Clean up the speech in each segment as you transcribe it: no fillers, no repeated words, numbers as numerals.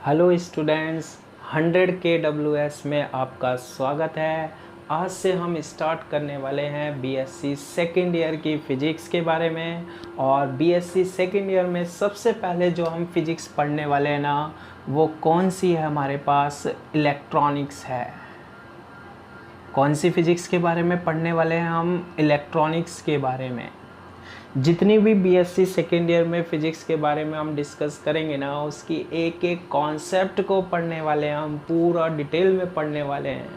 Hello students, 100 KWS में आपका स्वागत है। आज से हम स्टार्ट करने वाले हैं बीएससी सेकेंड ईयर की फ़िज़िक्स के बारे में। और बीएससी सेकेंड ईयर में सबसे पहले जो हम फ़िज़िक्स पढ़ने वाले हैं ना, वो कौन सी है हमारे पास? इलेक्ट्रॉनिक्स है। कौन सी फ़िज़िक्स के बारे में पढ़ने वाले हैं हम? इलेक्ट्रॉनिक्स के बारे में। जितनी भी बीएससी सेकेंड ईयर में फ़िज़िक्स के बारे में हम डिस्कस करेंगे ना, उसकी एक एक कॉन्सेप्ट को पढ़ने वाले हैं हम, पूरा डिटेल में पढ़ने वाले हैं।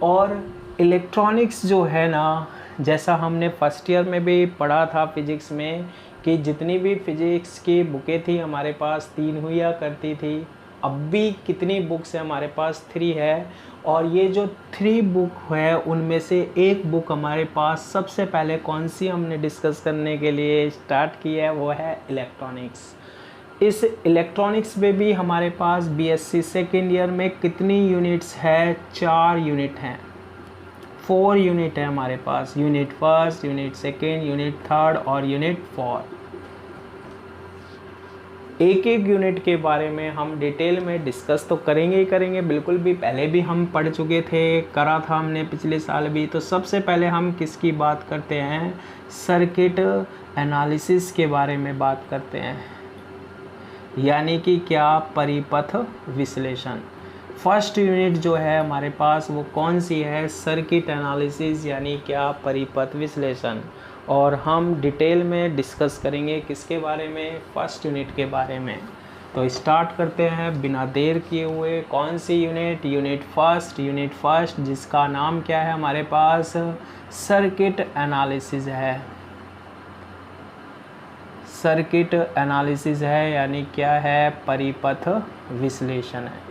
और इलेक्ट्रॉनिक्स जो है ना, जैसा हमने फर्स्ट ईयर में भी पढ़ा था फ़िज़िक्स में कि जितनी भी फ़िज़िक्स की बुकें थी हमारे पास 3 हुआ करती थी। अब भी कितनी बुक्स है हमारे पास? 3 है। और ये जो 3 बुक है उनमें से एक बुक हमारे पास सबसे पहले कौन सी हमने डिस्कस करने के लिए स्टार्ट की है, वो है इलेक्ट्रॉनिक्स। इस इलेक्ट्रॉनिक्स में भी हमारे पास बीएससी सेकेंड ईयर में कितनी यूनिट्स है? 4 यूनिट हैं, 4 यूनिट है हमारे पास। Unit first, unit second, unit third और यूनिट फोर्थ। एक एक यूनिट के बारे में हम डिटेल में डिस्कस तो करेंगे ही करेंगे, बिल्कुल भी। पहले भी हम पढ़ चुके थे, करा था हमने पिछले साल भी। तो सबसे पहले हम किसकी बात करते हैं? सर्किट एनालिसिस के बारे में बात करते हैं, यानी कि क्या? परिपथ विश्लेषण। फर्स्ट यूनिट जो है हमारे पास वो कौन सी है? सर्किट एनालिसिस, यानी क्या? परिपथ विश्लेषण। और हम डिटेल में डिस्कस करेंगे किसके बारे में? फर्स्ट यूनिट के बारे में। तो स्टार्ट करते हैं बिना देर किए हुए। कौन सी यूनिट? यूनिट फर्स्ट, जिसका नाम क्या है हमारे पास? सर्किट एनालिसिस है। सर्किट एनालिसिस है, यानी क्या है? परिपथ विश्लेषण है।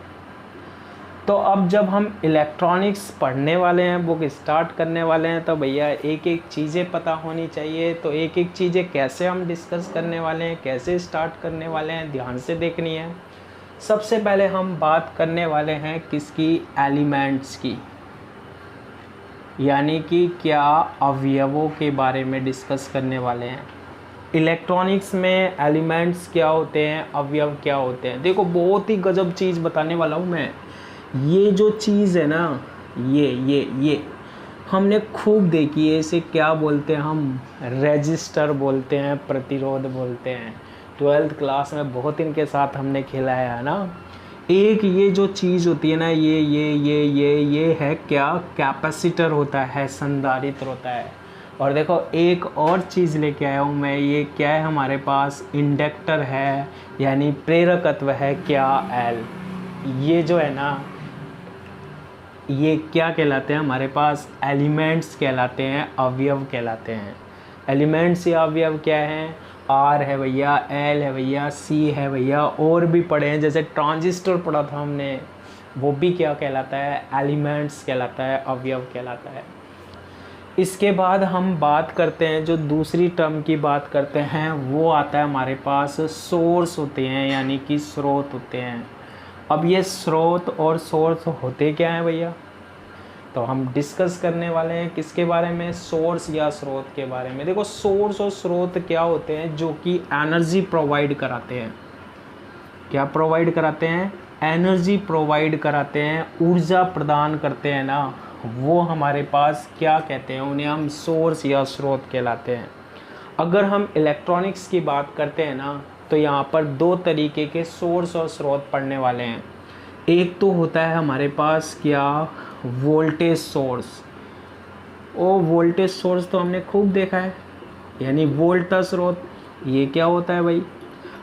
तो अब जब हम इलेक्ट्रॉनिक्स पढ़ने वाले हैं, बुक स्टार्ट करने वाले हैं, तो भैया एक एक चीज़ें पता होनी चाहिए। तो एक एक चीज़ें कैसे हम डिस्कस करने वाले हैं, कैसे स्टार्ट करने वाले हैं, ध्यान से देखनी है। सबसे पहले हम बात करने वाले हैं किसकी? एलिमेंट्स की, यानी कि क्या? अवयवों के बारे में डिस्कस करने वाले हैं। इलेक्ट्रॉनिक्स में एलिमेंट्स क्या होते हैं, अवयव क्या होते हैं। देखो, बहुत ही गजब चीज़ बताने वाला हूँ मैं। ये जो चीज़ है ना, ये हमने खूब देखी है। इसे क्या बोलते हैं हम? रेजिस्टर बोलते हैं, प्रतिरोध बोलते हैं। 12th क्लास में बहुत इनके साथ हमने खेला है ना। एक ये जो चीज़ होती है ना, ये है क्या? कैपेसिटर होता है, संधारित्र होता है। और देखो, एक और चीज़ लेके आया हूँ मैं। ये क्या है हमारे पास? इंडक्टर है, यानी प्रेरकत्व है क्या? एल। ये जो है ना, ये क्या कहलाते हैं हमारे पास? एलिमेंट्स कहलाते हैं, अवयव कहलाते हैं। एलिमेंट्स या अवयव क्या हैं? आर है भैया, एल है भैया, सी है भैया, और भी पढ़े हैं। जैसे ट्रांजिस्टर पढ़ा था हमने, वो भी क्या कहलाता है? एलिमेंट्स कहलाता है, अवयव कहलाता है। इसके बाद हम बात करते हैं, जो दूसरी टर्म की बात करते हैं, वो आता है हमारे पास सोर्स होते हैं, यानी कि स्रोत होते हैं। अब ये स्रोत और सोर्स होते क्या हैं भैया? तो हम डिस्कस करने वाले हैं किसके बारे में? सोर्स या स्रोत के बारे में। देखो, सोर्स और स्रोत क्या होते हैं? जो कि एनर्जी प्रोवाइड कराते हैं। क्या प्रोवाइड कराते हैं? एनर्जी प्रोवाइड कराते हैं, ऊर्जा प्रदान करते हैं ना, वो हमारे पास क्या कहते हैं? उन्हें हम सोर्स या स्रोत कहलाते हैं। अगर हम इलेक्ट्रॉनिक्स की बात करते हैं ना, तो यहाँ पर 2 तरीके के सोर्स और स्रोत पढ़ने वाले हैं। एक तो होता है हमारे पास क्या? Voltage source. ओ, वोल्टेज सोर्स तो हमने खूब देखा है, यानी वोल्टेज स्रोत। ये क्या होता है भाई?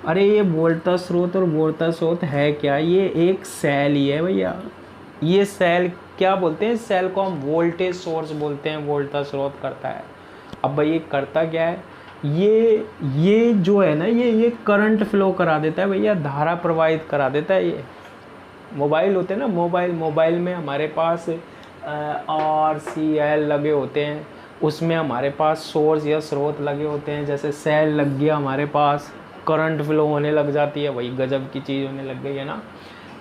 अरे, ये वोल्टेज स्रोत और वोल्टेज स्रोत है क्या? ये एक सेल ही है भैया। ये सेल क्या बोलते हैं? सेल को हम वोल्टेज सोर्स बोलते हैं, वोल्टेज स्रोत करता है। अब भाई ये करता क्या है? ये जो है ना, ये करंट फ्लो करा देता है भैया, धारा प्रवाहित करा देता है। ये मोबाइल होते हैं ना, मोबाइल में हमारे पास RCL लगे होते हैं, उसमें हमारे पास सोर्स या स्रोत लगे होते हैं। जैसे सेल लग गया हमारे पास, करंट फ्लो होने लग जाती है, वही गजब की चीज़ होने लग गई है ना।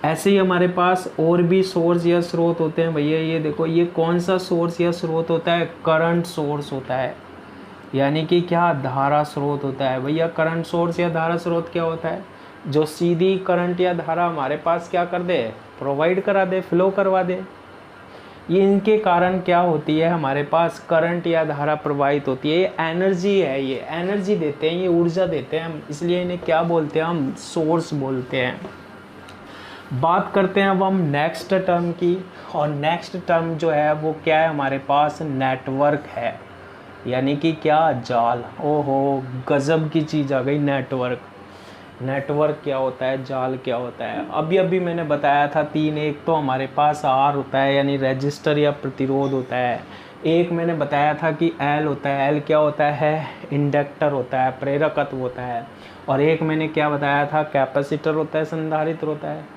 ऐसे ही हमारे पास और भी सोर्स या स्रोत होते हैं भैया। ये देखो, ये कौन सा सोर्स या स्रोत होता है? करंट सोर्स होता है, यानी कि क्या? धारा स्रोत होता है भैया। करंट सोर्स या धारा स्रोत क्या होता है? जो सीधी करंट या धारा हमारे पास क्या कर दे, प्रोवाइड करा दे, फ्लो करवा दे। ये इनके कारण क्या होती है, हमारे पास करंट या धारा प्रवाहित होती है। ये एनर्जी है, ये एनर्जी देते हैं, ये ऊर्जा देते हैं हम, इसलिए इन्हें क्या बोलते हैं, हम सोर्स बोलते हैं। बात करते हैं अब हम नेक्स्ट टर्म की, और नेक्स्ट टर्म जो है वो क्या है, हमारे पास नेटवर्क है, यानी कि क्या, जाल। ओहो, गजब की चीज़ आ गई, नेटवर्क। नेटवर्क क्या होता है, जाल क्या होता है। अभी मैंने बताया था तीन, एक तो हमारे पास आर होता है यानी रेजिस्टर या प्रतिरोध होता है, एक मैंने बताया था कि एल होता है, एल क्या होता है, इंडक्टर होता है, प्रेरकत्व होता है, और एक मैंने क्या बताया था, कैपेसिटर होता है, संधारित्र होता है।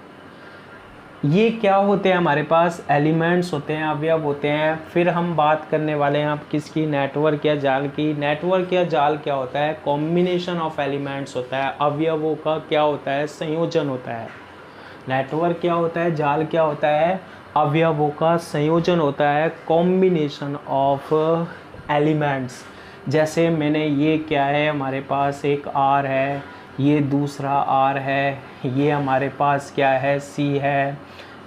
ये क्या होते हैं, हमारे पास एलिमेंट्स होते हैं, अवयव होते हैं। फिर हम बात करने वाले हैं अब किसकी, नेटवर्क या जाल की। नेटवर्क या जाल क्या होता है, कॉम्बिनेशन ऑफ एलिमेंट्स होता है, अवयवों का क्या होता है, संयोजन होता है। नेटवर्क क्या होता है, जाल क्या होता है, अवयवों का संयोजन होता है, कॉम्बिनेशन ऑफ एलिमेंट्स। जैसे मैंने ये क्या है, हमारे पास एक आर है, ये दूसरा आर है, ये हमारे पास क्या है, सी है,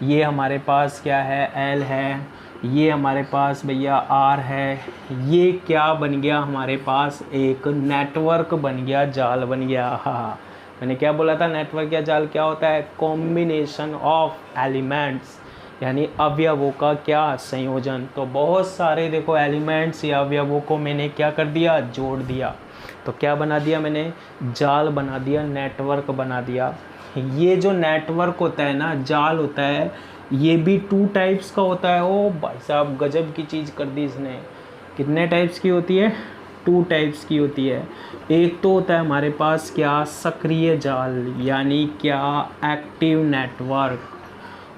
ये हमारे पास क्या है, एल है, ये हमारे पास भैया आर है। ये क्या बन गया, हमारे पास एक नेटवर्क बन गया, जाल बन गया। हाँ, मैंने क्या बोला था, नेटवर्क या जाल क्या होता है, कॉम्बिनेशन ऑफ एलिमेंट्स, यानी अवयवों का क्या, संयोजन। तो बहुत सारे देखो एलिमेंट्स या अवयवों को मैंने क्या कर दिया, जोड़ दिया, तो क्या बना दिया मैंने, जाल बना दिया, नेटवर्क बना दिया। ये जो नेटवर्क होता है ना, जाल होता है, ये भी 2 टाइप्स का होता है। ओ भाई साहब, गजब की चीज़ कर दी इसने। कितने टाइप्स की होती है, 2 टाइप्स की होती है। एक तो होता है हमारे पास क्या, सक्रिय जाल, यानी क्या, एक्टिव नेटवर्क,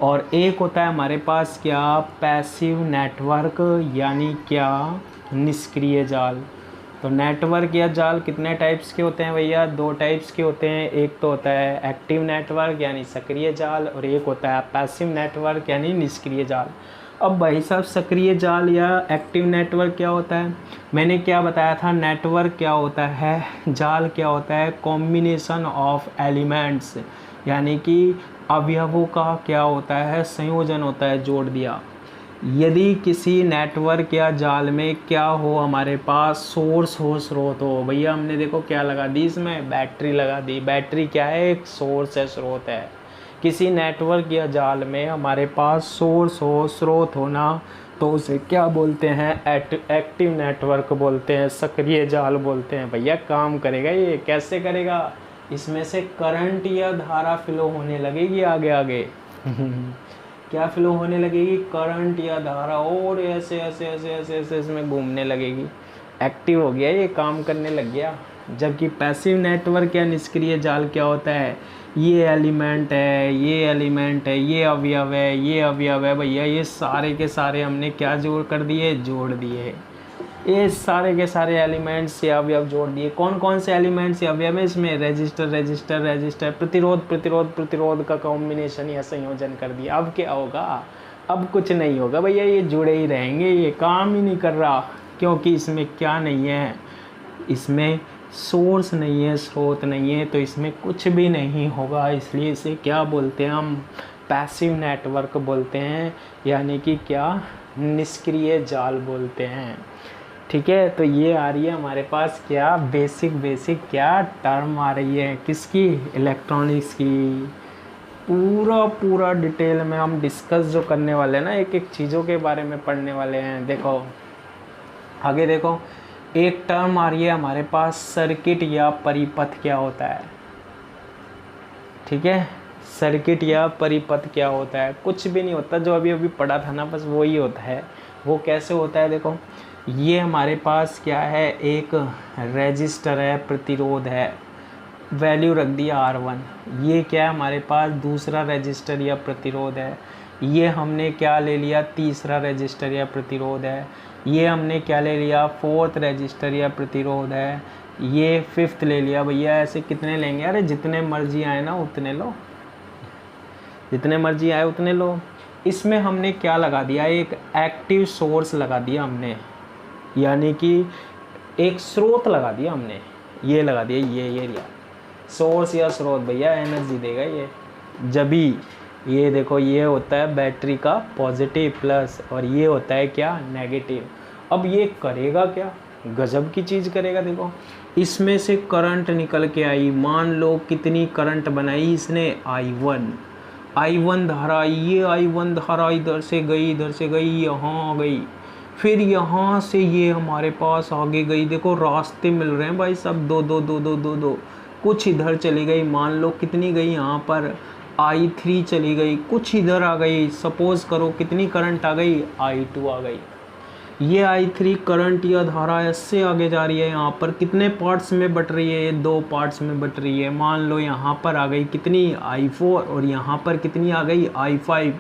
और एक होता है हमारे पास क्या, पैसिव नेटवर्क, यानी क्या, निष्क्रिय जाल। तो नेटवर्क या जाल कितने टाइप्स के होते हैं भैया, 2 टाइप्स के होते हैं। एक तो होता है एक्टिव नेटवर्क यानी सक्रिय जाल, और एक होता है पैसिव नेटवर्क यानी निष्क्रिय जाल। अब भाई साहब, सक्रिय जाल या एक्टिव नेटवर्क क्या होता है, मैंने क्या बताया था, नेटवर्क क्या होता है, जाल क्या होता है, कॉम्बिनेशन ऑफ एलिमेंट्स, यानी कि अवयवों का क्या होता है, संयोजन होता है, जोड़ दिया। यदि किसी नेटवर्क या जाल में क्या हो, हमारे पास सोर्स हो, स्रोत हो, भैया हमने देखो क्या लगा दी, इसमें बैटरी लगा दी। बैटरी क्या है, एक सोर्स है, स्रोत है। किसी नेटवर्क या जाल में हमारे पास सोर्स हो, स्रोत होना, तो उसे क्या बोलते हैं, एक्टिव नेटवर्क बोलते हैं, सक्रिय जाल बोलते हैं। भैया काम करेगा, ये कैसे करेगा, इसमें से करंट या धारा फ्लो होने लगेगी आगे आगे क्या फ्लो होने लगेगी, करंट या धारा, और ऐसे ऐसे ऐसे ऐसे ऐसे इसमें घूमने लगेगी। एक्टिव हो गया, ये काम करने लग गया। जबकि पैसिव नेटवर्क या निष्क्रिय जाल क्या होता है, ये एलिमेंट है, ये एलिमेंट है, ये अवयव है, ये अवयव है, भैया ये सारे के सारे हमने क्या जोड़ कर दिए, जोड़ दिए। ये सारे के सारे एलिमेंट्स या अवयव जोड़ दिए। कौन कौन से एलिमेंट्स या अवयव है इसमें, रेजिस्टर रेजिस्टर रेजिस्टर, प्रतिरोध प्रतिरोध प्रतिरोध का कॉम्बिनेशन या संयोजन कर दिया। अब क्या होगा, अब कुछ नहीं होगा भैया, ये जुड़े ही रहेंगे, ये काम ही नहीं कर रहा, क्योंकि इसमें क्या नहीं है, इसमें सोर्स नहीं है, स्रोत नहीं है, तो इसमें कुछ भी नहीं होगा। इसलिए इसे क्या बोलते हैं हम, पैसिव नेटवर्क बोलते हैं, यानी कि क्या, निष्क्रिय जाल बोलते हैं। ठीक है, तो ये आ रही है हमारे पास क्या, बेसिक क्या टर्म आ रही है, किसकी, इलेक्ट्रॉनिक्स की। पूरा डिटेल में हम डिस्कस जो करने वाले हैं ना, एक एक चीज़ों के बारे में पढ़ने वाले हैं। देखो आगे देखो, एक टर्म आ रही है हमारे पास, सर्किट या परिपथ क्या होता है। ठीक है, सर्किट या परिपथ क्या होता है, कुछ भी नहीं होता, जो अभी पढ़ा था ना, बस वही होता है। वो कैसे होता है, देखो ये हमारे पास क्या है, एक रेजिस्टर है, प्रतिरोध है, वैल्यू रख दिया R1। ये क्या है हमारे पास, दूसरा रेजिस्टर या प्रतिरोध है। ये हमने क्या ले लिया, तीसरा रेजिस्टर या प्रतिरोध है। ये हमने क्या ले लिया, 4th रेजिस्टर या प्रतिरोध है। ये 5th ले लिया। भैया ऐसे कितने लेंगे, अरे जितने मर्जी आए ना उतने लो, जितने मर्जी आए उतने लो। इसमें हमने क्या लगा दिया, एक एक्टिव सोर्स लगा दिया हमने, यानी कि एक स्रोत लगा दिया हमने, ये लगा दिया, ये एरिया सोर्स या स्रोत भैया एनर्जी देगा ये। जब भी ये देखो ये होता है बैटरी का पॉजिटिव प्लस और ये होता है क्या नेगेटिव। अब ये करेगा क्या, गजब की चीज़ करेगा। देखो इसमें से करंट निकल के आई, मान लो कितनी करंट बनाई इसने I1 धारा आई, ये I1 धारा इधर से गई यहाँ आ गई, फिर यहाँ से ये हमारे पास आगे गई। देखो रास्ते मिल रहे हैं भाई सब, दो, कुछ इधर चली गई, मान लो कितनी गई यहाँ पर I3 चली गई, कुछ इधर आ गई, सपोज करो कितनी करंट आ गई I2 आ गई। ये I3 करंट या धारा ऐसे आगे जा रही है, यहाँ पर कितने पार्ट्स में बट रही है, ये 2 पार्ट्स में बट रही है। मान लो यहाँ पर आ गई कितनी I4 और यहाँ पर कितनी आ गई I5।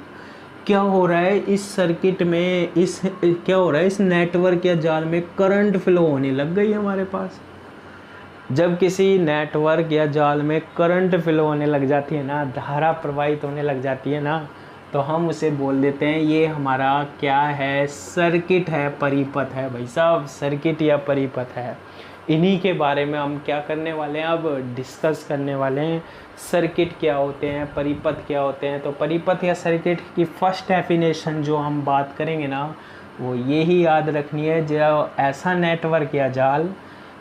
क्या हो रहा है इस सर्किट में, क्या हो रहा है इस नेटवर्क या जाल में, करंट फ्लो होने लग गई हमारे पास। जब किसी नेटवर्क या जाल में करंट फ्लो होने लग जाती है ना, धारा प्रवाहित होने लग जाती है ना, तो हम उसे बोल देते हैं ये हमारा क्या है, सर्किट है, परिपथ है भाई साहब, सर्किट या परिपथ है। इन्हीं के बारे में हम क्या करने वाले हैं, अब डिस्कस करने वाले हैं। सर्किट क्या होते हैं, परिपथ क्या होते हैं। तो परिपथ या सर्किट की फर्स्ट डेफिनेशन जो हम बात करेंगे ना, वो ये ही याद रखनी है, जो ऐसा नेटवर्क या जाल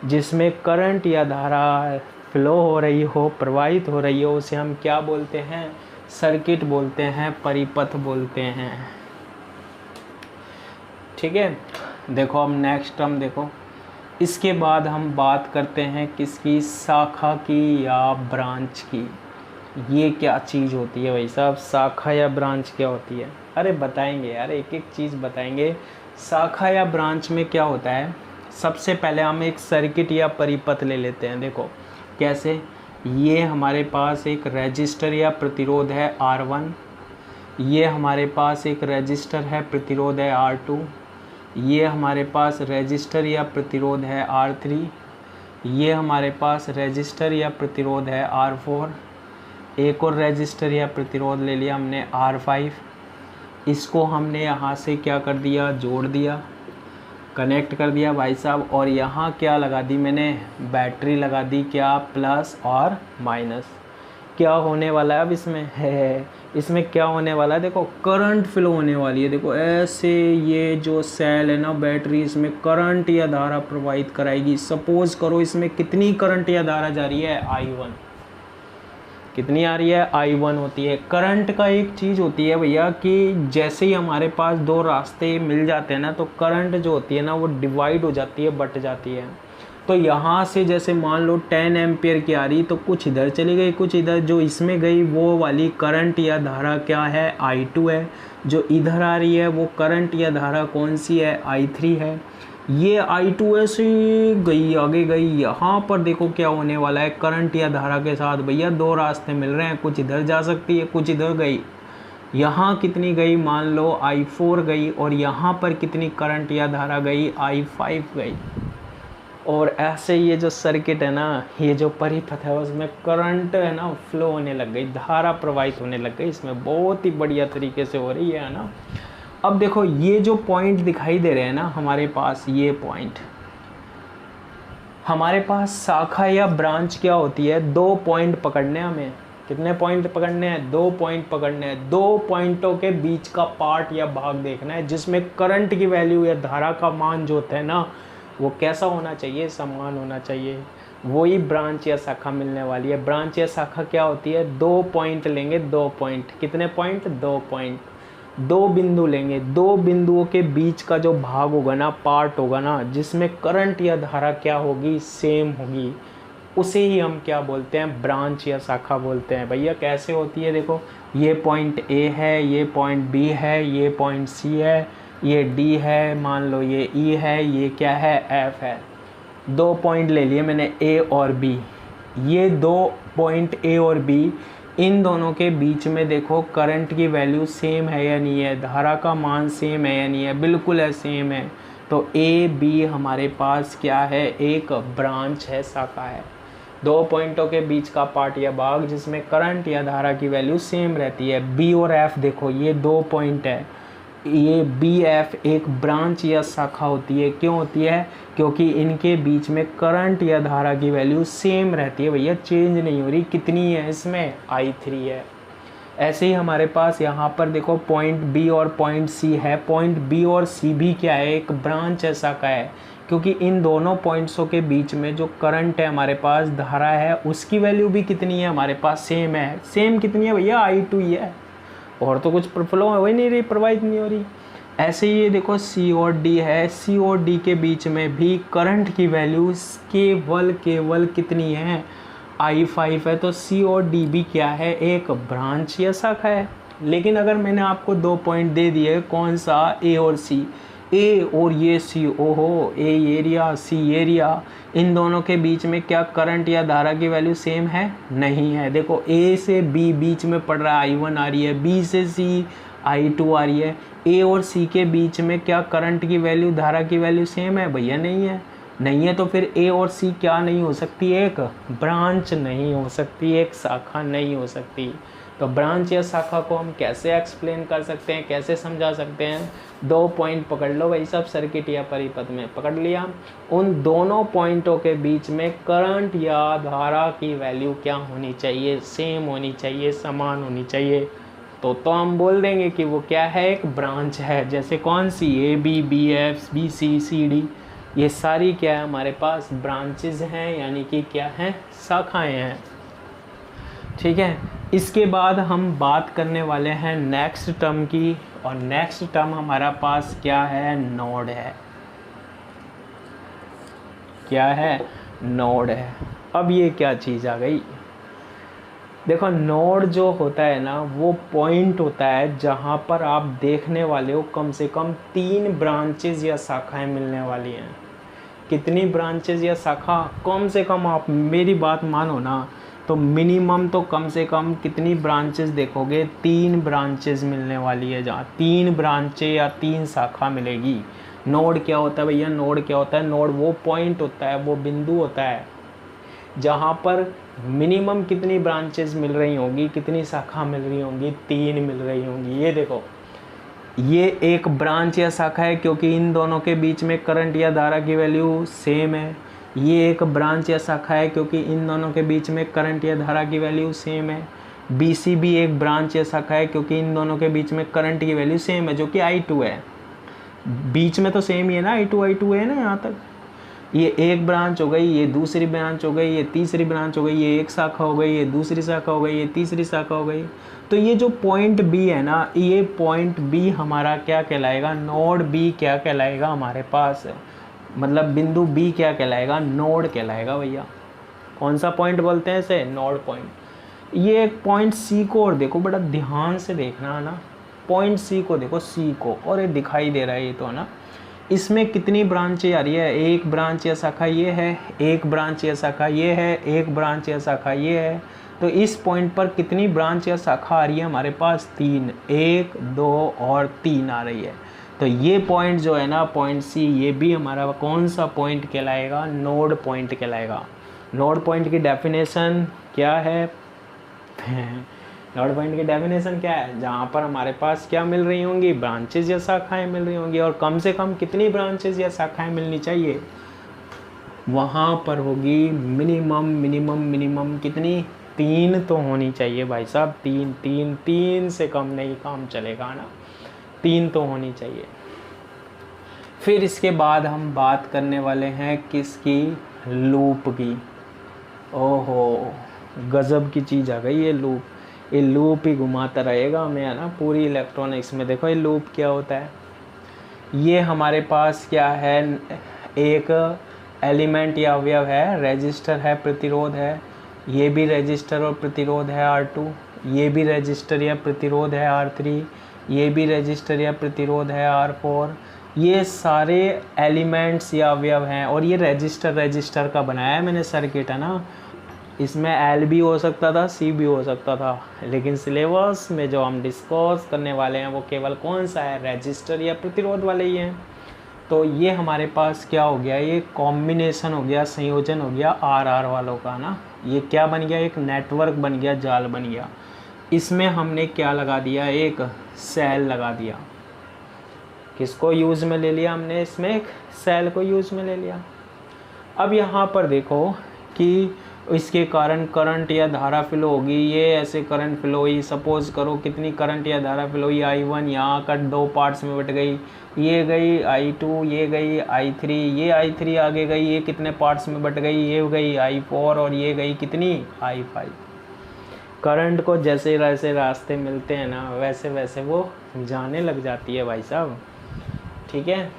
जिसमें करंट या धारा फ्लो हो रही हो, प्रवाहित हो रही हो, उसे हम क्या बोलते हैं, सर्किट बोलते हैं, परिपथ बोलते हैं। ठीक है, देखो अब नेक्स्ट टर्म देखो, इसके बाद हम बात करते हैं किसकी, शाखा की या ब्रांच की। ये क्या चीज़ होती है भाई साहब, शाखा या ब्रांच क्या होती है। अरे बताएंगे यार, एक एक चीज़ बताएंगे। शाखा या ब्रांच में क्या होता है, सबसे पहले हम एक सर्किट या परिपथ ले लेते हैं। देखो कैसे, ये हमारे पास एक रेजिस्टर या प्रतिरोध है R1, ये हमारे पास एक रेजिस्टर है, प्रतिरोध है R2, ये हमारे पास रेजिस्टर या प्रतिरोध है R3, ये हमारे पास रेजिस्टर या प्रतिरोध है R4, एक और रेजिस्टर या प्रतिरोध ले लिया हमने R5। इसको हमने यहाँ से क्या कर दिया, जोड़ दिया, कनेक्ट कर दिया भाई साहब। और यहाँ क्या लगा दी मैंने, बैटरी लगा दी, क्या, प्लस और माइनस। क्या होने वाला है अब इसमें है, इसमें क्या होने वाला है, देखो करंट फ्लो होने वाली है। देखो ऐसे ये जो सेल है ना बैटरी, इसमें करंट या धारा प्रवाहित कराएगी। सपोज करो इसमें कितनी करंट या धारा जा रही है, I1 कितनी आ रही है, I1 होती है। करंट का एक चीज़ होती है भैया कि जैसे ही हमारे पास 2 रास्ते मिल जाते हैं ना, तो करंट जो होती है ना वो डिवाइड हो जाती है, बट जाती है। तो यहाँ से जैसे मान लो 10 एम्पियर की आ रही, तो कुछ इधर चली गई, कुछ इधर, जो इसमें गई वो वाली करंट या धारा क्या है, I2 है। जो इधर आ रही है वो करंट या धारा कौन सी है, I3 है। ये I2 ऐसे गई, आगे गई। यहाँ पर देखो क्या होने वाला है, करंट या धारा के साथ भैया 2 रास्ते मिल रहे हैं, कुछ इधर जा सकती है, कुछ इधर गई। यहाँ कितनी गई, मान लो I4 गई, और यहाँ पर कितनी करंट या धारा गई, I5 गई। और ऐसे ये जो सर्किट है ना, ये जो परिपथ है, उसमें करंट है ना फ्लो होने लग गई, धारा प्रवाहित होने लग गई, इसमें बहुत ही बढ़िया तरीके से हो रही है ना। अब देखो ये जो पॉइंट दिखाई दे रहे हैं ना हमारे पास, ये पॉइंट हमारे पास शाखा या ब्रांच क्या होती है, 2 पॉइंट पकड़ने हैं हमें। कितने पॉइंट पकड़ने हैं, 2 पॉइंट पकड़ने हैं। 2 पॉइंटों के बीच का पार्ट या भाग देखना है, जिसमें करंट की वैल्यू या धारा का मान जो होता है ना, वो कैसा होना चाहिए, समान होना चाहिए। वही ब्रांच या शाखा मिलने वाली है। ब्रांच या शाखा क्या होती है, 2 पॉइंट लेंगे, 2 पॉइंट, कितने पॉइंट, 2 पॉइंट, 2 बिंदु लेंगे। 2 बिंदुओं के बीच का जो भाग होगा ना, पार्ट होगा ना, जिसमें करंट या धारा क्या होगी, सेम होगी, उसे ही हम क्या बोलते हैं, ब्रांच या शाखा बोलते हैं। भैया कैसे होती है, देखो ये पॉइंट A है, ये पॉइंट B है, ये पॉइंट C है, ये D है, मान लो ये E है, ये क्या है, F है। 2 पॉइंट ले लिए मैंने, A और B। ये 2 पॉइंट A और B, इन दोनों के बीच में देखो करंट की वैल्यू सेम है या नहीं है, धारा का मान सेम है या नहीं है, बिल्कुल है, सेम है। तो A B हमारे पास क्या है, एक ब्रांच है, शाखा है। 2 पॉइंटों के बीच का पार्ट या भाग जिसमें करंट या धारा की वैल्यू सेम रहती है। B और F देखो ये 2 पॉइंट है, ये बी एफ एक ब्रांच या शाखा होती है। क्यों होती है? क्योंकि इनके बीच में करंट या धारा की वैल्यू सेम रहती है भैया, चेंज नहीं हो रही। कितनी है इसमें? I3 है। ऐसे ही हमारे पास यहाँ पर देखो पॉइंट बी और पॉइंट सी है। पॉइंट बी और सी भी क्या है? एक ब्रांच है, शाखा है, क्योंकि इन दोनों पॉइंट्सों के बीच में जो करंट है हमारे पास, धारा है, उसकी वैल्यू भी कितनी है हमारे पास? सेम है। सेम कितनी है भैया? I2 ही है, और तो कुछ फ्लो हो ही नहीं रही, प्रवाहित नहीं हो रही। ऐसे ही ये देखो सी और डी है। सी और डी के बीच में भी करंट की वैल्यू केवल कितनी है? I5 है। तो सी और डी भी क्या है? एक ब्रांच या शाखा है। लेकिन अगर मैंने आपको 2 पॉइंट दे दिए, कौन सा? ए और सी। ए और ये सी, ओहो, ए एरिया सी एरिया, इन दोनों के बीच में क्या करंट या धारा की वैल्यू सेम है? नहीं है। देखो ए से बी बीच में पड़ रहा है, I1 आ रही है, बी से सी I2 आ रही है। ए और सी के बीच में क्या करंट की वैल्यू, धारा की वैल्यू सेम है? भैया नहीं है। नहीं है तो फिर ए और सी क्या नहीं हो सकती? एक ब्रांच नहीं हो सकती, एक शाखा नहीं हो सकती। तो ब्रांच या शाखा को हम कैसे एक्सप्लेन कर सकते हैं, कैसे समझा सकते हैं? 2 पॉइंट पकड़ लो भाई सब, सर्किट या परिपथ में पकड़ लिया। उन दोनों पॉइंटों के बीच में करंट या धारा की वैल्यू क्या होनी चाहिए? सेम होनी चाहिए, समान होनी चाहिए। तो हम बोल देंगे कि वो क्या है? एक ब्रांच है। जैसे कौन सी? A B, B F, B C, C D, ये सारी क्या है हमारे पास? ब्रांचेज हैं, यानी कि क्या हैं? शाखाएं हैं। ठीक है। इसके बाद हम बात करने वाले हैं नेक्स्ट टर्म की, और नेक्स्ट टर्म हमारा पास क्या है? नोड है। क्या है? नोड है। अब ये क्या चीज़ आ गई? देखो नोड जो होता है ना, वो पॉइंट होता है जहाँ पर आप देखने वाले हो कम से कम 3 ब्रांचेज या शाखाएं मिलने वाली हैं। कितनी ब्रांचेज या शाखा? कम से कम आप मेरी बात मानो ना, तो मिनिमम तो कम से कम कितनी ब्रांचेस देखोगे? 3 ब्रांचेस मिलने वाली है, जहाँ 3 ब्रांचें या 3 शाखा मिलेगी। नोड क्या होता है भैया? नोड क्या होता है? नोड वो पॉइंट होता है, वो बिंदु होता है जहाँ पर मिनिमम कितनी ब्रांचेस मिल रही होंगी, कितनी शाखा मिल रही होंगी? 3 मिल रही होंगी। ये देखो, ये एक ब्रांच या शाखा है क्योंकि इन दोनों के बीच में करंट या धारा की वैल्यू सेम है। ये एक ब्रांच या शाखा है क्योंकि इन दोनों के बीच में करंट या धारा की वैल्यू सेम है। BC भी एक ब्रांच या शाखा है क्योंकि इन दोनों के बीच में करंट की वैल्यू सेम है, जो कि I2 है। बीच में तो सेम ही है ना, I2 है ना यहाँ तक। ये एक ब्रांच हो गई, ये दूसरी ब्रांच हो गई, ये तीसरी ब्रांच हो गई, ये एक शाखा हो गई, ये दूसरी शाखा हो गई, ये तीसरी शाखा हो गई। तो ये जो पॉइंट B है ना, ये पॉइंट B हमारा क्या कहलाएगा? नोड B क्या कहलाएगा हमारे पास? मतलब बिंदु B क्या कहलाएगा? नोड कहलाएगा भैया। कौन सा पॉइंट बोलते हैं इसे? Node point. ये एक पॉइंट C को, और देखो बड़ा ध्यान से देखना है ना, पॉइंट C को देखो, C को, और ये दिखाई दे रहा है ये तो है ना। इसमें कितनी ब्रांचें आ रही है? एक ब्रांच या शाखा ये है, एक ब्रांच या शाखा ये है, एक ब्रांच या शाखा ये है। तो इस पॉइंट पर कितनी ब्रांच या शाखा आ रही है हमारे पास? 3। 1, 2 और 3 आ रही है। तो ये पॉइंट जो है ना, पॉइंट C, ये भी हमारा कौन सा पॉइंट कहलाएगा? नोड पॉइंट कहलाएगा। नोड पॉइंट की डेफिनेशन क्या है? नोड पॉइंट की डेफिनेशन क्या है? जहाँ पर हमारे पास क्या मिल रही होंगी? ब्रांचेज या शाखाएं मिल रही होंगी, और कम से कम कितनी ब्रांचेज या शाखाएं मिलनी चाहिए? वहाँ पर होगी मिनिमम कितनी? 3 तो होनी चाहिए भाई साहब। 3 से कम नहीं काम चलेगा ना, 3 तो होनी चाहिए। फिर इसके बाद हम बात करने वाले हैं किसकी? लूप की। ओहो, गजब की चीज़ आ गई ये लूप। ये लूप ही घुमाता रहेगा हमें, है ना, पूरी इलेक्ट्रॉनिक्स में। देखो ये लूप क्या होता है? ये हमारे पास क्या है? एक एलिमेंट या अवयव है, रेजिस्टर है, प्रतिरोध है। ये भी रेजिस्टर और प्रतिरोध है R2, ये भी रेजिस्टर या प्रतिरोध है R3, ये भी रेजिस्टर या प्रतिरोध है R4। ये सारे एलिमेंट्स या अवयव हैं, और ये रेजिस्टर का बनाया है मैंने सर्किट, है ना। इसमें L भी हो सकता था, C भी हो सकता था, लेकिन सिलेबस में जो हम डिस्कस करने वाले हैं वो केवल कौन सा है? रेजिस्टर या प्रतिरोध वाले ही हैं। तो ये हमारे पास क्या हो गया? ये कॉम्बिनेशन हो गया, संयोजन हो गया RR वालों का ना। ये क्या बन गया? एक नेटवर्क बन गया, जाल बन गया। इसमें हमने क्या लगा दिया? एक सेल लगा दिया। किसको यूज़ में ले लिया हमने, इसमें एक सेल को यूज़ में ले लिया। अब यहाँ पर देखो कि इसके कारण करंट या धारा फ्लो होगी, ये ऐसे करंट फ्लो हुई, सपोज करो कितनी करंट या धारा फ्लो हुई, I1 यहाँ कट दो पार्ट्स में बट गई, ये गई I2, ये गई I3, ये I3 आगे गई, ये कितने पार्ट्स में बट गई, ये गई I4 और ये गई कितनी I5। करंट को जैसे जैसे रास्ते मिलते हैं ना वैसे वैसे वो जाने लग जाती है भाई साहब, ठीक है।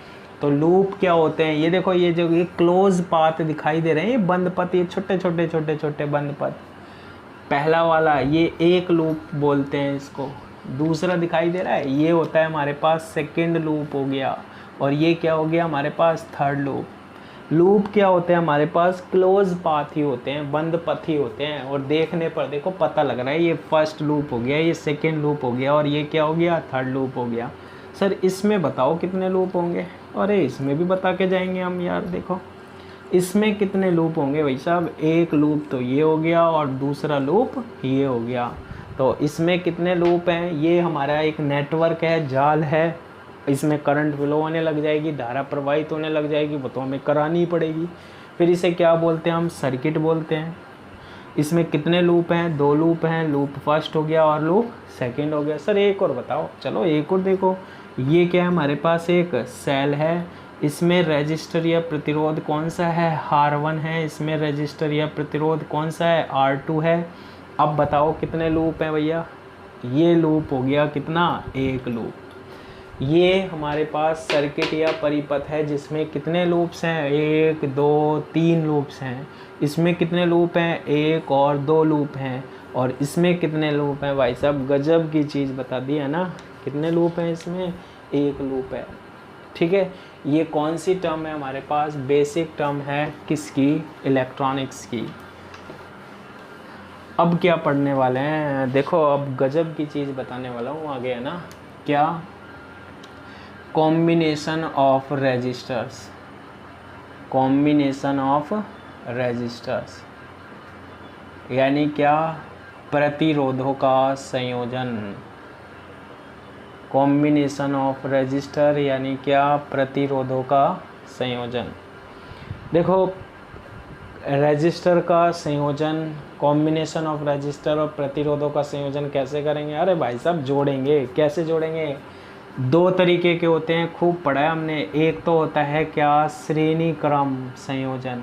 तो लूप क्या होते हैं, ये देखो ये जो ये क्लोज पाथ दिखाई दे रहे हैं, ये बंद पथ, ये छोटे छोटे छोटे छोटे बंद पथ, पहला वाला ये एक लूप बोलते हैं इसको। दूसरा दिखाई दे रहा है, ये होता है हमारे पास सेकंड लूप हो गया, और ये क्या हो गया हमारे पास थर्ड लूप। लूप क्या होते हैं हमारे पास, क्लोज पाथ ही होते हैं, बंद पथ ही होते हैं। और देखने पर देखो पता लग रहा है ये फर्स्ट लूप हो गया, ये सेकेंड लूप हो गया, और ये क्या हो गया थर्ड लूप हो गया। सर इसमें बताओ कितने लूप होंगे, अरे इसमें भी बता के जाएंगे हम यार। देखो इसमें कितने लूप होंगे भाई साहब, एक लूप तो ये हो गया और दूसरा लूप ये हो गया। तो इसमें कितने लूप हैं, ये हमारा एक नेटवर्क है, जाल है, इसमें करंट फ्लो होने लग जाएगी, धारा प्रवाहित होने लग जाएगी, वो तो हमें करानी पड़ेगी। फिर इसे क्या बोलते हैं हम, सर्किट बोलते हैं। इसमें कितने लूप हैं, दो लूप हैं, लूप फर्स्ट हो गया और लूप सेकंड हो गया। सर एक और बताओ, चलो एक और देखो, ये क्या है हमारे पास एक सेल है, इसमें रेजिस्टर या प्रतिरोध कौन सा है, R1 है, इसमें रेजिस्टर या प्रतिरोध कौन सा है, R2 है। अब बताओ कितने लूप हैं भैया, ये लूप हो गया कितना, एक लूप। ये हमारे पास सर्किट या परिपथ है जिसमें कितने लूप्स हैं, एक दो तीन लूप्स हैं। इसमें कितने लूप हैं, एक और दो लूप हैं। और इसमें कितने लूप हैं भाई साहब, गजब की चीज़ बता दी है ना, कितने लूप हैं इसमें, एक लूप है, ठीक है। ये कौन सी टर्म है हमारे पास, बेसिक टर्म है किसकी, इलेक्ट्रॉनिक्स की। अब क्या पढ़ने वाले हैं, देखो अब गजब की चीज़ बताने वाला हूँ आगे, है ना। क्या, combination of resistors, combination of resistors यानी क्या, प्रतिरोधों का संयोजन। कॉम्बिनेशन ऑफ रेजिस्टर यानी क्या, प्रतिरोधों का संयोजन। देखो रेजिस्टर का संयोजन, कॉम्बिनेशन ऑफ रेजिस्टर और प्रतिरोधों का संयोजन कैसे करेंगे, अरे भाई साहब जोड़ेंगे। कैसे जोड़ेंगे, दो तरीके के होते हैं, खूब पढ़ा है हमने। एक तो होता है क्या, श्रेणी क्रम संयोजन।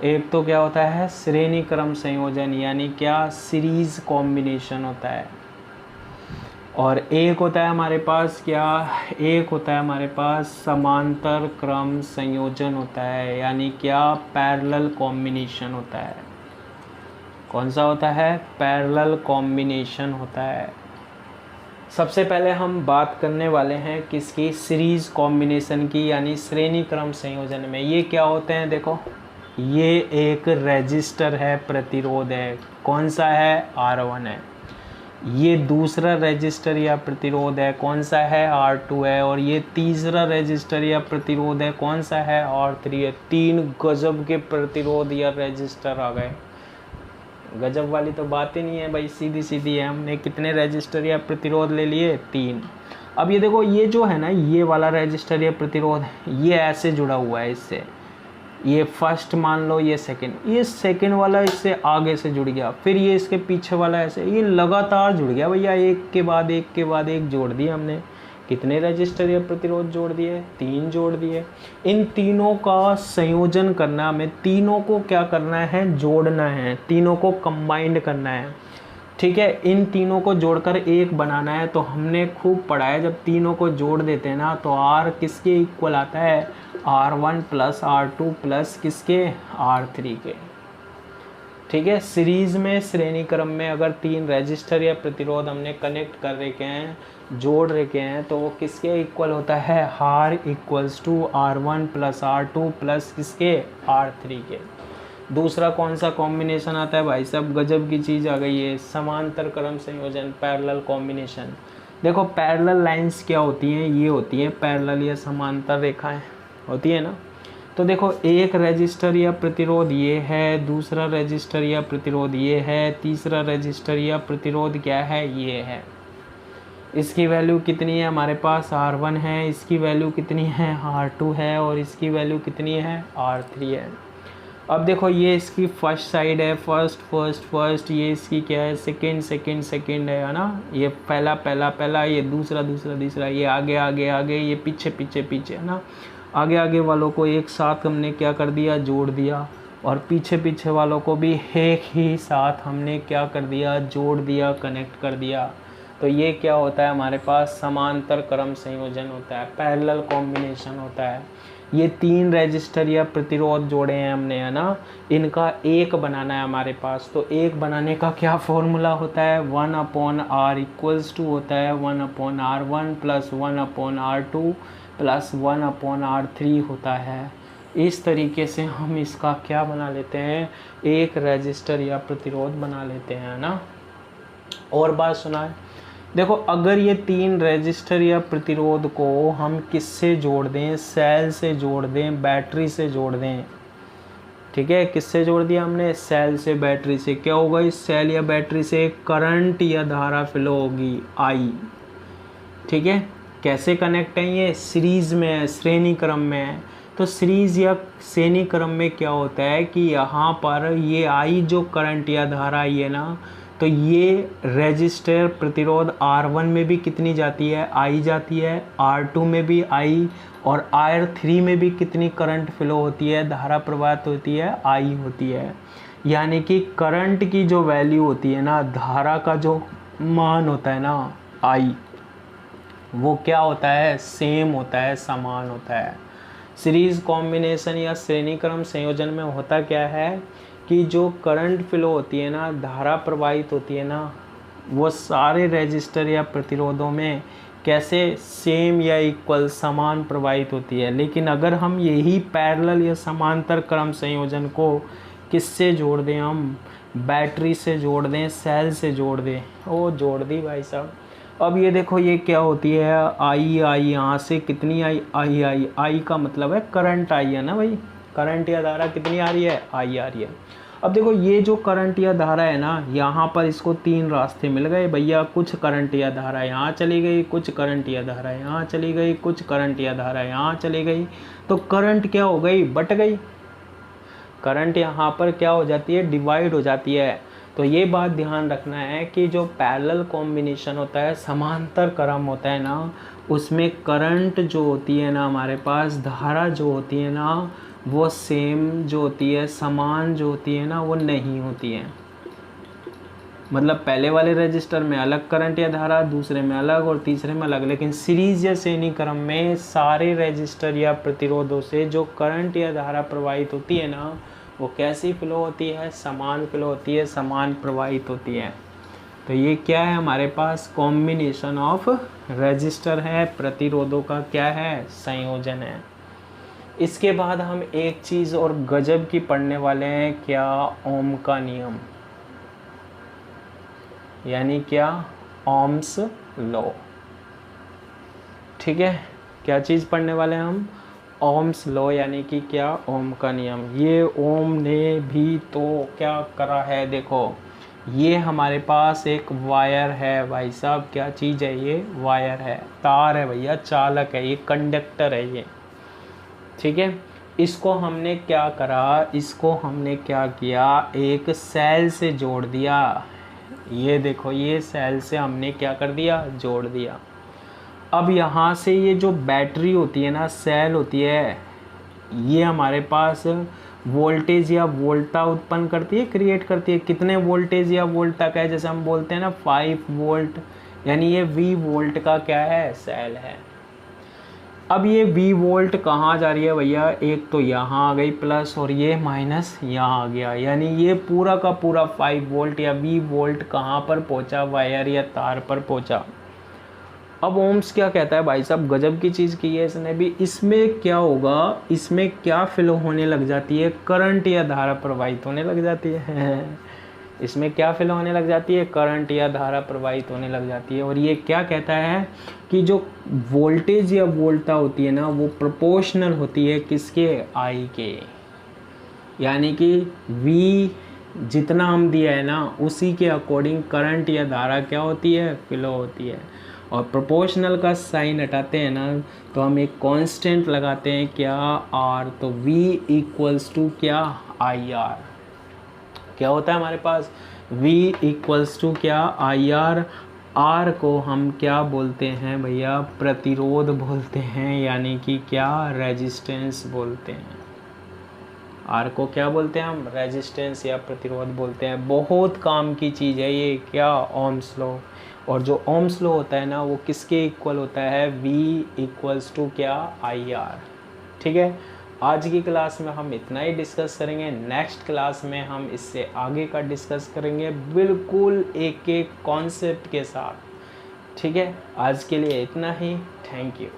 एक तो क्या होता है, श्रेणी क्रम संयोजन यानी क्या, सीरीज कॉम्बिनेशन होता है। और एक होता है हमारे पास क्या, एक होता है हमारे पास समांतर क्रम संयोजन होता है, यानी क्या, पैरेलल कॉम्बिनेशन होता है। कौन सा होता है, पैरेलल कॉम्बिनेशन होता है। सबसे पहले हम बात करने वाले हैं किसकी, सीरीज कॉम्बिनेशन की, यानी श्रेणी क्रम संयोजन में ये क्या होते हैं। देखो ये एक रेजिस्टर है, प्रतिरोध है, कौन सा है, R1 है। ये दूसरा रेजिस्टर या प्रतिरोध है, कौन सा है, R2 है। और ये तीसरा रेजिस्टर या प्रतिरोध है, कौन सा है, R3 है। तीन गजब के प्रतिरोध या रेजिस्टर आ गए। गजब वाली तो बात ही नहीं है भाई, सीधी सीधी है। हमने कितने रेजिस्टर या प्रतिरोध ले लिए, तीन। अब ये देखो ये जो है ना, ये वाला रेजिस्टर या प्रतिरोध ये ऐसे जुड़ा हुआ है इससे, ये फर्स्ट मान लो, ये सेकंड वाला इससे आगे से जुड़ गया, फिर ये इसके पीछे वाला ऐसे, ये लगातार जुड़ गया भैया, एक के बाद एक के बाद एक जोड़ दिए हमने। कितने रजिस्टर या प्रतिरोध जोड़ दिए, तीन जोड़ दिए। इन तीनों का संयोजन करना, हमें तीनों को क्या करना है, जोड़ना है, तीनों को कंबाइंड करना है, ठीक है। इन तीनों को जोड़कर एक बनाना है। तो हमने खूब पढ़ा है, जब तीनों को जोड़ देते हैं ना तो R किसके इक्वल आता है, R1 प्लस R2 प्लस किसके, R3 के, ठीक है। सीरीज में, श्रेणी क्रम में अगर तीन रेजिस्टर या प्रतिरोध हमने कनेक्ट कर रखे हैं, जोड़ रखे हैं, तो वो किसके इक्वल होता है, R equals to R1 plus R2 plus किसके, R3 के। दूसरा कौन सा कॉम्बिनेशन आता है भाई साहब, गजब की चीज़ आ गई है, समांतर क्रम संयोजन, पैरेलल कॉम्बिनेशन। देखो पैरेलल लाइंस क्या होती हैं, ये होती हैं पैरेलल या समांतर रेखाएं होती है ना। तो देखो एक रेजिस्टर या प्रतिरोध ये है, दूसरा रेजिस्टर या प्रतिरोध ये है, तीसरा रेजिस्टर या प्रतिरोध क्या है, ये है। इसकी वैल्यू कितनी है हमारे पास R1 है, इसकी वैल्यू कितनी है R2 है, और इसकी वैल्यू कितनी है R3 है। अब देखो ये इसकी फर्स्ट साइड है, फर्स्ट, ये इसकी क्या है सेकंड है ना। ये पहला, ये दूसरा, ये आगे, ये पीछे है ना। आगे वालों को एक साथ हमने क्या कर दिया, जोड़ दिया, और पीछे वालों को भी एक ही साथ हमने क्या कर दिया, जोड़ दिया, कनेक्ट कर दिया। तो ये क्या होता है हमारे पास, समांतर क्रम संयोजन होता है, पैरेलल कॉम्बिनेशन होता है। ये 3 रजिस्टर या प्रतिरोध जोड़े हैं हमने, है ना, इनका एक बनाना है हमारे पास। तो एक बनाने का क्या फॉर्मूला होता है, 1/R इक्वल्स टू होता है 1/R1 plus 1/R2 plus 1/R3 होता है। इस तरीके से हम इसका क्या बना लेते हैं, एक रजिस्टर या प्रतिरोध बना लेते हैं, है ना। और बात सुना है, देखो अगर ये 3 रजिस्टर या प्रतिरोध को हम किससे जोड़ दें, सेल से जोड़ दें, बैटरी से जोड़ दें, ठीक है, किससे जोड़ दिया हमने, सेल से बैटरी से, क्या होगा, इस सेल या बैटरी से करंट या धारा फ्लो होगी I, ठीक है। कैसे कनेक्ट है, ये सीरीज में है, श्रेणी क्रम में है। तो सीरीज या श्रेणी क्रम में क्या होता है कि यहाँ पर ये I जो करंट या धारा आई है ना, तो ये रेजिस्टर प्रतिरोध R1 में भी कितनी जाती है, I जाती है, R2 में भी I, और R3 में भी कितनी करंट फ्लो होती है, धारा प्रवाहित होती है, I होती है। यानी कि करंट की जो वैल्यू होती है ना, धारा का जो मान होता है ना I, वो क्या होता है, सेम होता है, समान होता है। सीरीज कॉम्बिनेशन या श्रेणी क्रम संयोजन में होता क्या है कि जो करंट फ्लो होती है ना, धारा प्रवाहित होती है ना, वो सारे रेजिस्टर या प्रतिरोधों में कैसे सेम या इक्वल समान प्रवाहित होती है। लेकिन अगर हम यही पैरेलल या समांतर क्रम संयोजन को किससे जोड़ दें, हम बैटरी से जोड़ दें, सेल से जोड़ दें, वो जोड़ दी भाई साहब। अब ये देखो ये क्या होती है, आई यहाँ से कितनी आई का मतलब है करंट आई है ना भाई, करंट या धारा कितनी आ रही है, आई आ रही है। अब देखो ये जो करंट या धारा है ना, यहाँ पर इसको 3 रास्ते मिल गए भैया, कुछ करंट या धारा यहाँ चली गई, कुछ करंट या धारा यहाँ चली गई, कुछ करंट या धारा यहाँ चली गई। तो करंट क्या हो गई, बट गई, करंट यहाँ पर क्या हो जाती है, डिवाइड हो जाती है। तो ये बात ध्यान रखना है कि जो पैरेलल कॉम्बिनेशन होता है, समांतर क्रम होता है ना, उसमें करंट जो होती है ना हमारे पास, धारा जो होती है ना, वो सेम जो होती है, समान जो होती है ना, वो नहीं होती है। मतलब पहले वाले रजिस्टर में अलग करंट या धारा, दूसरे में अलग और तीसरे में अलग। लेकिन सीरीज या श्रेणी क्रम में सारे रजिस्टर या प्रतिरोधों से जो करंट या धारा प्रवाहित होती है ना, वो कैसी फ्लो होती है, समान फ्लो होती है, समान प्रवाहित होती है। तो ये क्या है हमारे पास, कॉम्बिनेशन ऑफ रजिस्टर है, प्रतिरोधों का क्या है, संयोजन है। इसके बाद हम एक चीज़ और गजब की पढ़ने वाले हैं, क्या, ओम का नियम, यानी क्या, ओम्स लॉ, ठीक है। क्या चीज़ पढ़ने वाले हैं हम, ओम्स लॉ, यानी कि क्या, ओम का नियम। ये ओम ने भी तो क्या करा है, देखो ये हमारे पास एक वायर है भाई साहब, क्या चीज़ है ये, वायर है, तार है भैया, चालक है, ये कंडक्टर है ये, ठीक है। इसको हमने क्या करा, इसको हमने क्या किया, एक सेल से जोड़ दिया। ये देखो ये सेल से हमने क्या कर दिया, जोड़ दिया। अब यहाँ से ये जो बैटरी होती है ना, सेल होती है, ये हमारे पास वोल्टेज या वोल्टा उत्पन्न करती है, क्रिएट करती है। कितने वोल्टेज या वोल्टा का है, जैसे हम बोलते हैं ना 5 वोल्ट, यानी ये V वोल्ट का क्या है, सेल है। अब ये V वोल्ट कहाँ जा रही है भैया, एक तो यहाँ आ गई प्लस, और ये माइनस यहाँ आ गया, यानी ये पूरा का पूरा 5 वोल्ट या V वोल्ट कहाँ पर पहुँचा, वायर या तार पर पहुँचा। अब ओम्स क्या कहता है भाई साहब, गजब की चीज़ की है इसने भी। इसमें क्या होगा, इसमें क्या फ्लो होने लग जाती है, करंट या धारा प्रवाहित होने लग जाती है। इसमें क्या फ्लो होने लग जाती है, करंट या धारा प्रवाहित होने लग जाती है। और ये क्या कहता है कि जो वोल्टेज या वोल्टा होती है ना, वो प्रोपोर्शनल होती है किसके, आई के, यानी कि V जितना हम दिया है ना, उसी के अकॉर्डिंग करंट या धारा क्या होती है, फ्लो होती है। और प्रोपोर्शनल का साइन हटाते हैं ना तो हम एक कांस्टेंट लगाते हैं क्या, आर, तो V इक्वल्स टू क्या, IR। क्या होता है हमारे पास, V इक्वल्स टू क्या, IR। R को हम क्या बोलते हैं भैया, प्रतिरोध बोलते हैं, यानी कि क्या, रेजिस्टेंस बोलते हैं। आर को क्या बोलते हैं हम, रेजिस्टेंस या प्रतिरोध बोलते हैं। बहुत काम की चीज़ है ये, क्या, ओम्स लॉ। और जो ओम्स लॉ होता है ना वो किसके इक्वल होता है, V इक्वल्स टू क्या, IR। ठीक है, आज की क्लास में हम इतना ही डिस्कस करेंगे। नेक्स्ट क्लास में हम इससे आगे का डिस्कस करेंगे बिल्कुल एक एक कॉन्सेप्ट के साथ। ठीक है, आज के लिए इतना ही। Thank you.